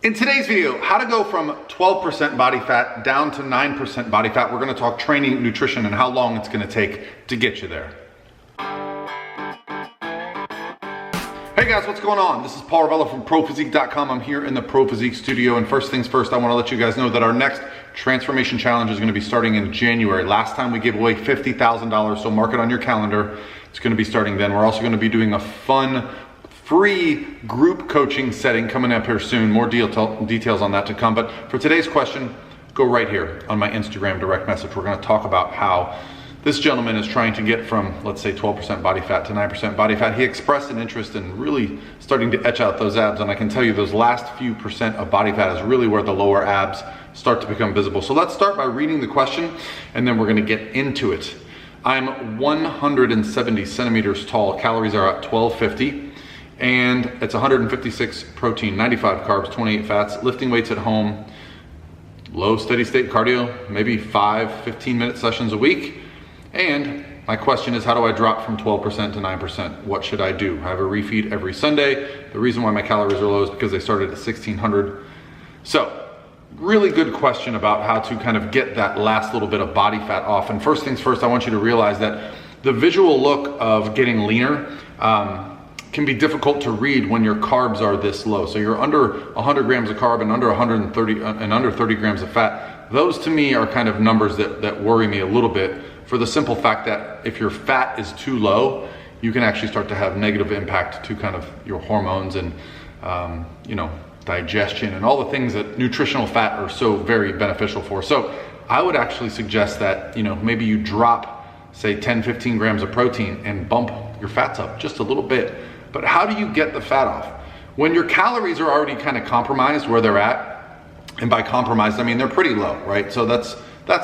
In today's video, how to go from 12% body fat down to 9% body fat. We're gonna talk training, nutrition, and how long it's gonna take to get you there. Hey guys, what's going on? This is Paul Ravella from ProPhysique.com. I'm here in the ProPhysique studio, and first things first, I wanna let you guys know that our next transformation challenge is gonna be starting in January. Last time we gave away $50,000, so mark it on your calendar. It's gonna be starting then. We're also gonna be doing a fun, free group coaching setting coming up here soon. More details on that to come. But for today's question, go right here on my Instagram direct message. We're gonna talk about how this gentleman is trying to get from, let's say, 12% body fat to 9% body fat. He expressed an interest in really starting to etch out those abs, and I can tell you those last few percent of body fat is really where the lower abs start to become visible. So let's start by reading the question, and then we're gonna get into it. I'm 170 centimeters tall. Calories are at 1250. And it's 156 protein, 95 carbs, 28 fats, lifting weights at home, low steady state cardio, maybe 5-15-minute sessions a week. And my question is, how do I drop from 12% to 9%? What should I do? I have a refeed every Sunday. The reason why my calories are low is because they started at 1600. So, really good question about how to kind of get that last little bit of body fat off. And first things first, I want you to realize that the visual look of getting leaner, can be difficult to read when your carbs are this low. So you're under 100 grams of carb and under 130 and under 30 grams of fat. Those to me are kind of numbers that worry me a little bit, for the simple fact that if your fat is too low, you can actually start to have negative impact to kind of your hormones and digestion and all the things that nutritional fat are so very beneficial for. So I would actually suggest that maybe you drop, say, 10-15 grams of protein and bump your fats up just a little bit. But how do you get the fat off? When your calories are already kind of compromised where they're at, and by compromised, I mean they're pretty low, right? So that's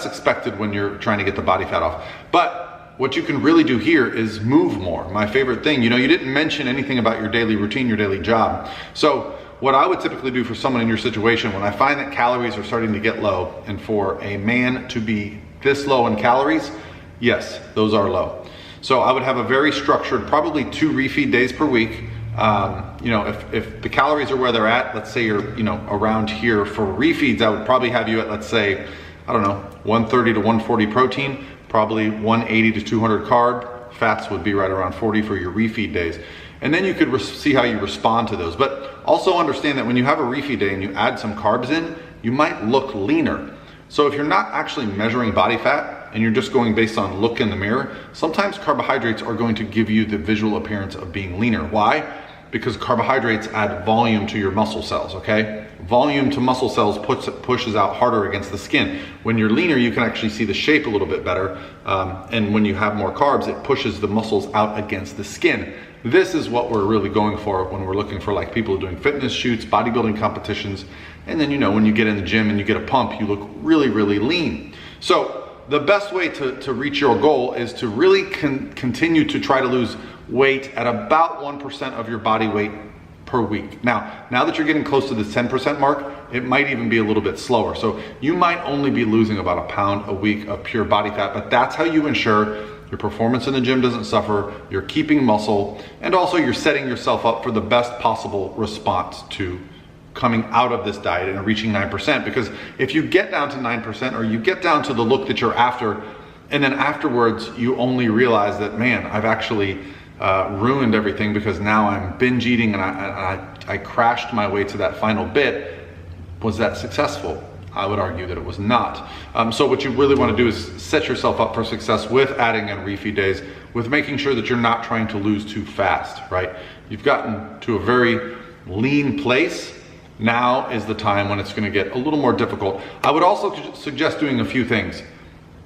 expected when you're trying to get the body fat off. But what you can really do here is move more. My favorite thing, you didn't mention anything about your daily routine, your daily job. So what I would typically do for someone in your situation, when I find that calories are starting to get low, and for a man to be this low in calories, yes, those are low. So I would have a very structured, probably 2 refeed days per week. If the calories are where they're at, let's say you're, around here for refeeds, I would probably have you at, let's say, 130 to 140 protein, probably 180 to 200 carb. Fats would be right around 40 for your refeed days. And then you could see how you respond to those. But also understand that when you have a refeed day and you add some carbs in, you might look leaner. So if you're not actually measuring body fat, and you're just going based on look in the mirror, sometimes carbohydrates are going to give you the visual appearance of being leaner. Why? Because carbohydrates add volume to your muscle cells, okay? Volume to muscle cells pushes out harder against the skin. When you're leaner, you can actually see the shape a little bit better. And when you have more carbs, it pushes the muscles out against the skin. This is what we're really going for when we're looking for like people doing fitness shoots, bodybuilding competitions. And then, when you get in the gym and you get a pump, you look really, really lean. So the best way to reach your goal is to really continue to try to lose weight at about 1% of your body weight per week. Now that you're getting close to the 10% mark, it might even be a little bit slower. So you might only be losing about 1 pound a week of pure body fat, but that's how you ensure your performance in the gym doesn't suffer, you're keeping muscle, and also you're setting yourself up for the best possible response to coming out of this diet and reaching 9%. Because if you get down to 9%, or you get down to the look that you're after, and then afterwards you only realize that, man, I've actually ruined everything because now I'm binge eating and I crashed my way to that final bit. Was that successful? I would argue that it was not. So what you really want to do is set yourself up for success with adding in refeed days, with making sure that you're not trying to lose too fast, right? You've gotten to a very lean place. Now is the time when it's going to get a little more difficult. I would also suggest doing a few things.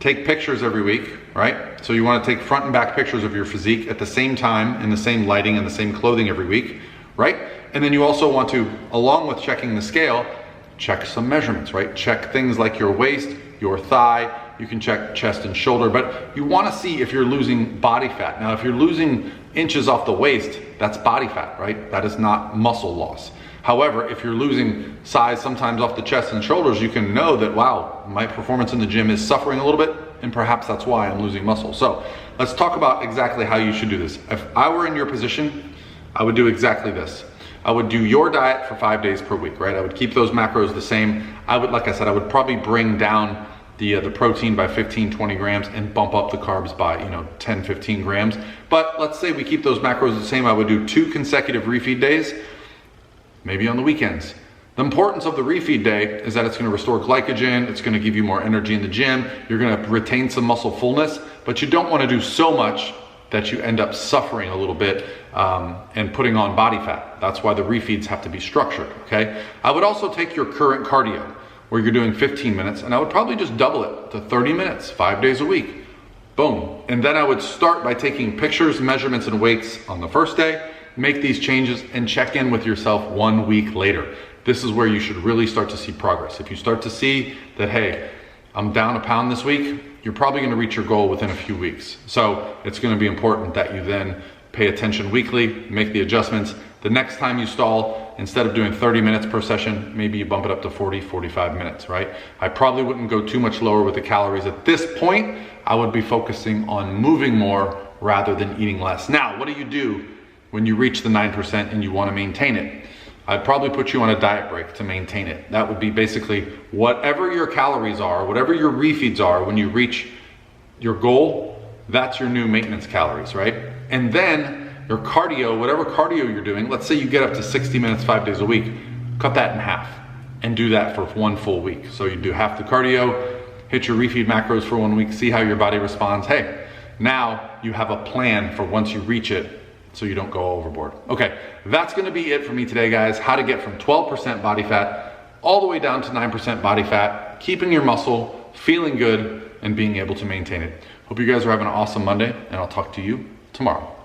Take pictures every week, right? So you want to take front and back pictures of your physique at the same time, in the same lighting, and the same clothing every week, right? And then you also want to, along with checking the scale, check some measurements, right? Check things like your waist, your thigh. You can check chest and shoulder, but you want to see if you're losing body fat. Now, if you're losing inches off the waist, that's body fat, right? That is not muscle loss. However, if you're losing size sometimes off the chest and shoulders, you can know that, wow, my performance in the gym is suffering a little bit, and perhaps that's why I'm losing muscle. So let's talk about exactly how you should do this. If I were in your position, I would do exactly this. I would do your diet for 5 days per week, right? I would keep those macros the same. I would, like I said, I would probably bring down the protein by 15, 20 grams and bump up the carbs by, 10, 15 grams. But let's say we keep those macros the same. I would do 2 consecutive refeed days, maybe on the weekends. The importance of the refeed day is that it's going to restore glycogen, it's going to give you more energy in the gym, you're going to retain some muscle fullness, but you don't want to do so much that you end up suffering a little bit and putting on body fat. That's why the refeeds have to be structured, okay? I would also take your current cardio, where you're doing 15 minutes, and I would probably just double it to 30 minutes, 5 days a week. Boom. And then I would start by taking pictures, measurements, and weights on the first day, make these changes, and check in with yourself 1 week later. This is where you should really start to see progress. If you start to see that, hey, I'm down a pound this week, you're probably gonna reach your goal within a few weeks. So it's gonna be important that you then pay attention weekly, make the adjustments. The next time you stall, instead of doing 30 minutes per session, maybe you bump it up to 40, 45 minutes, right? I probably wouldn't go too much lower with the calories. At this point, I would be focusing on moving more rather than eating less. Now, what do you do when you reach the 9% and you wanna maintain it? I'd probably put you on a diet break to maintain it. That would be basically whatever your calories are, whatever your refeeds are when you reach your goal, that's your new maintenance calories, right? And then your cardio, whatever cardio you're doing, let's say you get up to 60 minutes, 5 days a week, cut that in half and do that for 1 full week. So you do half the cardio, hit your refeed macros for 1 week, see how your body responds. Hey, now you have a plan for once you reach it, so you don't go overboard. Okay, that's gonna be it for me today, guys. How to get from 12% body fat all the way down to 9% body fat, keeping your muscle, feeling good, and being able to maintain it. Hope you guys are having an awesome Monday, and I'll talk to you tomorrow.